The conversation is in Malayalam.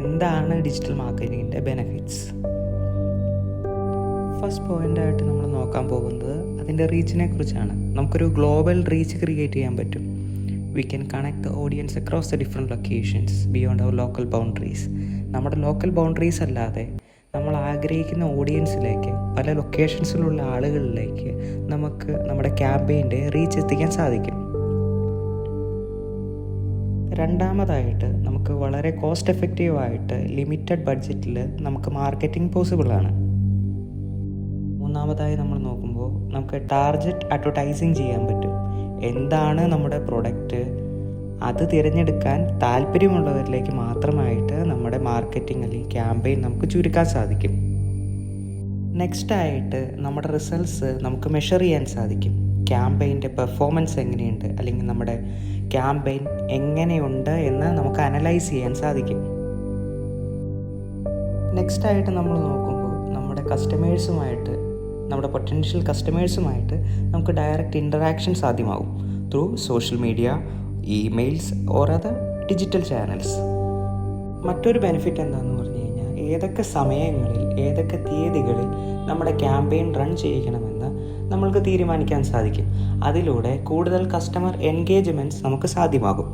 എന്താണ് ഡിജിറ്റൽ മാർക്കറ്റിങ്ങിൻ്റെ ബെനിഫിറ്റ്സ്. ഫസ്റ്റ് പോയിൻ്റായിട്ട് നമ്മൾ നോക്കാൻ പോകുന്നത് അതിൻ്റെ റീച്ചിനെ കുറിച്ചാണ്. നമുക്കൊരു ഗ്ലോബൽ റീച്ച് ക്രിയേറ്റ് ചെയ്യാൻ പറ്റും. We can connect the audience across the different locations beyond our local boundaries. നമ്മുടെ ലോക്കൽ ബൗണ്ടറീസ് അല്ലാതെ നമ്മൾ ആഗ്രഹിക്കുന്ന ഓഡിയൻസിലേക്ക്, പല ലൊക്കേഷൻസിലുള്ള ആളുകളിലേക്ക് നമുക്ക് നമ്മുടെ ക്യാമ്പയിൻ്റെ റീച്ച് എത്തിക്കാൻ സാധിക്കും. രണ്ടാമതായിട്ട് നമുക്ക് വളരെ കോസ്റ്റ് എഫക്റ്റീവായിട്ട് ലിമിറ്റഡ് ബഡ്ജറ്റിൽ നമുക്ക് മാർക്കറ്റിംഗ് പോസിബിളാണ്. മൂന്നാമതായി നമ്മൾ നോക്കുമ്പോൾ നമുക്ക് ടാർഗറ്റ് അഡ്വർടൈസിങ് ചെയ്യാൻ പറ്റും. എന്താണ് നമ്മുടെ പ്രൊഡക്റ്റ്, അത് തിരഞ്ഞെടുക്കാൻ താല്പര്യമുള്ളവരിലേക്ക് മാത്രമായിട്ട് നമ്മുടെ മാർക്കറ്റിംഗ് അല്ലെങ്കിൽ ക്യാമ്പയിൻ നമുക്ക് ചുരുക്കാൻ സാധിക്കും. നെക്സ്റ്റായിട്ട് നമ്മുടെ റിസൾട്ട്സ് നമുക്ക് മെഷർ ചെയ്യാൻ സാധിക്കും. ക്യാമ്പയിൻ്റെ പെർഫോമൻസ് എങ്ങനെയുണ്ട്, അല്ലെങ്കിൽ നമ്മുടെ ക്യാമ്പയിൻ എങ്ങനെയുണ്ട് എന്ന് നമുക്ക് അനലൈസ് ചെയ്യാൻ സാധിക്കും. നെക്സ്റ്റായിട്ട് നമ്മൾ നോക്കുമ്പോൾ നമ്മുടെ പൊട്ടൻഷ്യൽ കസ്റ്റമേഴ്സുമായിട്ട് നമുക്ക് ഡയറക്റ്റ് ഇൻറ്ററാക്ഷൻ സാധ്യമാകും through social media, emails or other digital channels. മറ്റൊരു ബെനിഫിറ്റ് എന്താണെന്ന് പറഞ്ഞു കഴിഞ്ഞാൽ ഏതൊക്കെ സമയങ്ങളിൽ, ഏതൊക്കെ തീയതികളിൽ നമ്മുടെ ക്യാമ്പയിൻ റൺ ചെയ്യിക്കണമെന്ന് നമ്മൾക്ക് തീരുമാനിക്കാൻ സാധിക്കും. അതിലൂടെ കൂടുതൽ കസ്റ്റമർ എൻഗേജ്മെൻറ്റ്സ് നമുക്ക് സാധ്യമാകും.